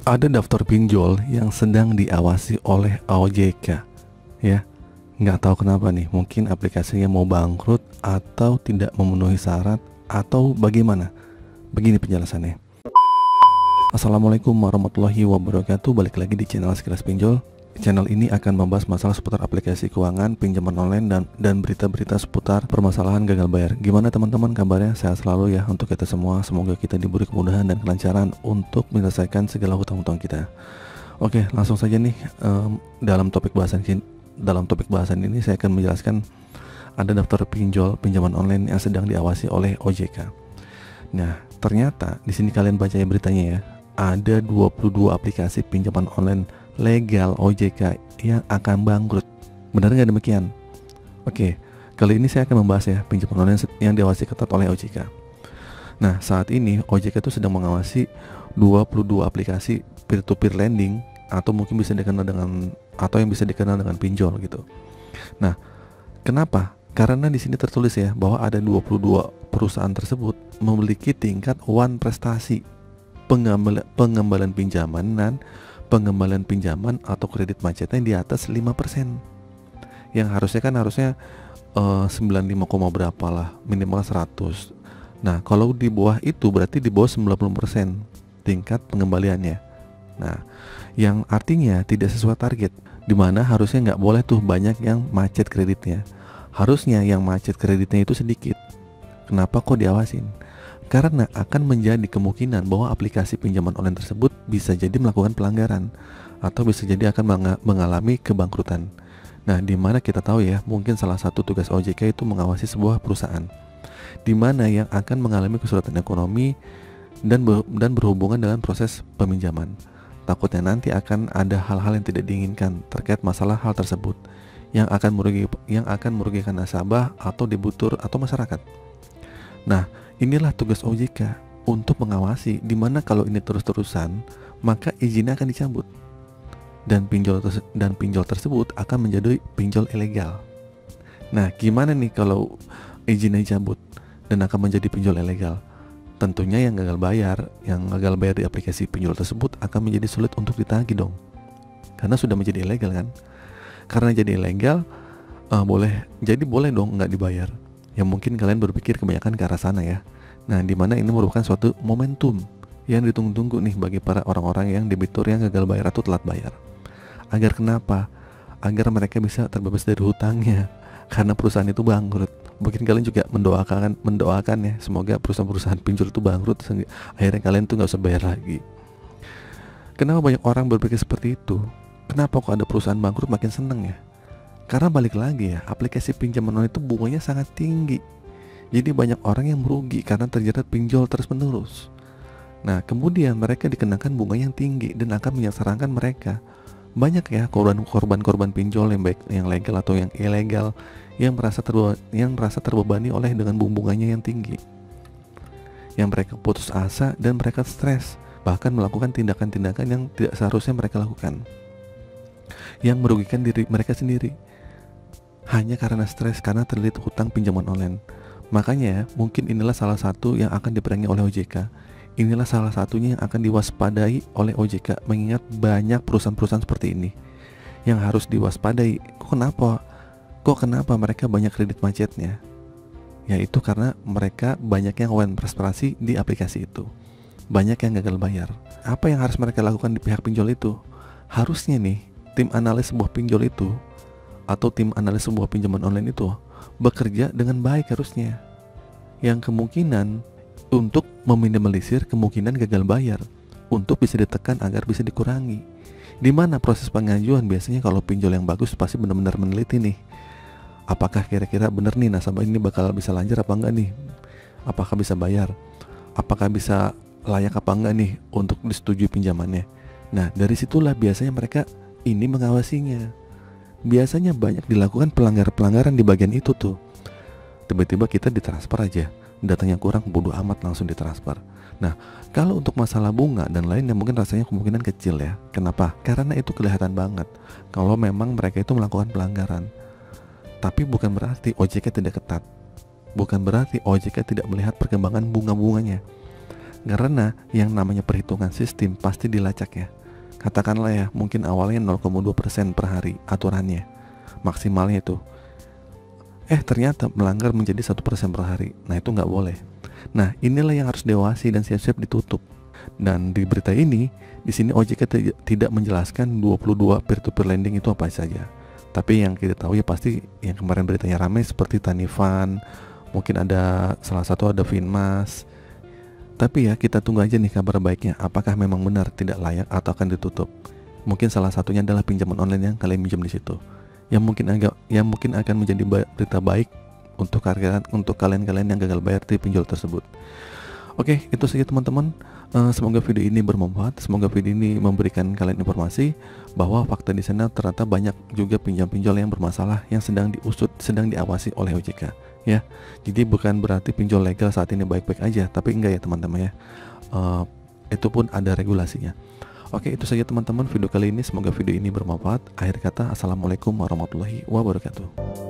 Ada daftar pinjol yang sedang diawasi oleh OJK, ya. Nggak tahu kenapa nih, mungkin aplikasinya mau bangkrut atau tidak memenuhi syarat atau bagaimana. Begini penjelasannya. Assalamualaikum warahmatullahi wabarakatuh. Balik lagi di channel Sekilas Pinjol. Channel ini akan membahas masalah seputar aplikasi keuangan, pinjaman online, dan berita-berita seputar permasalahan gagal bayar. Gimana teman-teman kabarnya? Sehat selalu ya untuk kita semua. Semoga kita diberi kemudahan dan kelancaran untuk menyelesaikan segala hutang-hutang kita. Oke, langsung saja nih dalam topik bahasan ini saya akan menjelaskan ada daftar pinjol pinjaman online yang sedang diawasi oleh OJK. Nah, ternyata di sini kalian baca ya beritanya ya. Ada 22 aplikasi pinjaman online legal OJK yang akan bangkrut. Benar nggak demikian? Oke, kali ini saya akan membahas ya pinjaman online yang diawasi ketat oleh OJK. Nah, saat ini OJK itu sedang mengawasi 22 aplikasi peer-to-peer lending atau mungkin bisa dikenal dengan pinjol gitu. Nah, kenapa? Karena di sini tertulis ya bahwa ada 22 perusahaan tersebut memiliki tingkat one prestasi pengembalian pinjaman atau kredit macetnya di atas 5%. Yang harusnya 95, berapa lah, minimal 100. Nah, kalau di bawah itu berarti di bawah 90% tingkat pengembaliannya. Nah, yang artinya tidak sesuai target, dimana harusnya nggak boleh tuh banyak yang macet kreditnya. Harusnya yang macet kreditnya itu sedikit. Kenapa kok diawasin? Karena akan menjadi kemungkinan bahwa aplikasi pinjaman online tersebut bisa jadi melakukan pelanggaran atau bisa jadi akan mengalami kebangkrutan. Nah, di mana kita tahu ya, mungkin salah satu tugas OJK itu mengawasi sebuah perusahaan di mana yang akan mengalami kesulitan ekonomi dan berhubungan dengan proses peminjaman. Takutnya nanti akan ada hal-hal yang tidak diinginkan terkait masalah hal tersebut yang akan merugikan nasabah atau debitur atau masyarakat. Nah, inilah tugas OJK untuk mengawasi, dimana kalau ini terus-terusan maka izinnya akan dicabut dan pinjol tersebut akan menjadi pinjol ilegal. Nah, gimana nih kalau izinnya dicabut dan akan menjadi pinjol ilegal? Tentunya yang gagal bayar di aplikasi pinjol tersebut akan menjadi sulit untuk ditagih dong, karena sudah menjadi ilegal kan. Karena jadi ilegal, boleh dong nggak dibayar. Yang mungkin kalian berpikir kebanyakan ke arah sana ya. Nah, dimana ini merupakan suatu momentum yang ditunggu-tunggu nih bagi para orang-orang yang debitur yang gagal bayar atau telat bayar. Agar kenapa? Agar mereka bisa terbebas dari hutangnya karena perusahaan itu bangkrut. Mungkin kalian juga mendoakan ya, semoga perusahaan-perusahaan pinjol itu bangkrut akhirnya kalian tuh nggak usah bayar lagi. Kenapa banyak orang berpikir seperti itu? Kenapa kok ada perusahaan bangkrut makin seneng ya? Karena balik lagi ya, aplikasi pinjaman online itu bunganya sangat tinggi. Jadi banyak orang yang merugi karena terjerat pinjol terus-menerus. Nah, kemudian mereka dikenakan bunga yang tinggi dan akan menyengsarakan mereka. Banyak ya korban pinjol yang baik yang legal atau yang ilegal yang merasa terbebani oleh dengan bunganya yang tinggi. Yang mereka putus asa dan mereka stres, bahkan melakukan tindakan-tindakan yang tidak seharusnya mereka lakukan, yang merugikan diri mereka sendiri hanya karena stres karena terlilit hutang pinjaman online. Makanya mungkin inilah salah satu yang akan diperangi oleh OJK. Inilah salah satunya yang akan diwaspadai oleh OJK, mengingat banyak perusahaan-perusahaan seperti ini yang harus diwaspadai. Kok kenapa mereka banyak kredit macetnya? Yaitu karena mereka banyak yang one prestasi di aplikasi itu, banyak yang gagal bayar. Apa yang harus mereka lakukan di pihak pinjol itu? Harusnya nih tim analis sebuah pinjol itu atau tim analis sebuah pinjaman online itu bekerja dengan baik harusnya, yang kemungkinan untuk meminimalisir kemungkinan gagal bayar untuk bisa ditekan agar bisa dikurangi. Dimana proses pengajuan biasanya kalau pinjol yang bagus pasti benar-benar meneliti nih, apakah kira-kira benar nih nasabah ini bakal bisa lancar apa enggak nih, apakah bisa bayar, apakah bisa layak apa enggak nih untuk disetujui pinjamannya. Nah, dari situlah biasanya mereka ini mengawasinya. Biasanya banyak dilakukan pelanggaran di bagian itu tuh. Tiba-tiba kita ditransfer aja, datanya kurang, bodoh amat langsung ditransfer. Nah, kalau untuk masalah bunga dan lainnya mungkin rasanya kemungkinan kecil ya. Kenapa? Karena itu kelihatan banget kalau memang mereka itu melakukan pelanggaran. Tapi bukan berarti OJK tidak ketat, bukan berarti OJK tidak melihat perkembangan bunga-bunganya. Karena yang namanya perhitungan sistem pasti dilacak ya. Katakanlah ya, mungkin awalnya 0,2% per hari aturannya, maksimalnya itu. Ternyata melanggar menjadi 1% per hari. Nah, itu nggak boleh. Nah, inilah yang harus diawasi dan siap-siap ditutup. Dan di berita ini, di sini OJK tidak menjelaskan 22 peer-to-peer lending itu apa saja. Tapi yang kita tahu ya pasti yang kemarin beritanya ramai seperti Tanifan, mungkin ada salah satu ada Finmas. Tapi ya kita tunggu aja nih kabar baiknya, apakah memang benar tidak layak atau akan ditutup. Mungkin salah satunya adalah pinjaman online yang kalian pinjam di situ. Yang mungkin akan menjadi berita baik untuk kalian yang gagal bayar di pinjol tersebut. Oke, itu saja teman-teman. Semoga video ini bermanfaat. Semoga video ini memberikan kalian informasi bahwa fakta di sana ternyata banyak juga pinjol yang bermasalah yang sedang diusut, sedang diawasi oleh OJK. Ya, jadi bukan berarti pinjol legal saat ini baik-baik aja, tapi enggak ya teman-teman ya. Itu pun ada regulasinya. Oke, itu saja teman-teman video kali ini. Semoga video ini bermanfaat. Akhir kata, assalamualaikum warahmatullahi wabarakatuh.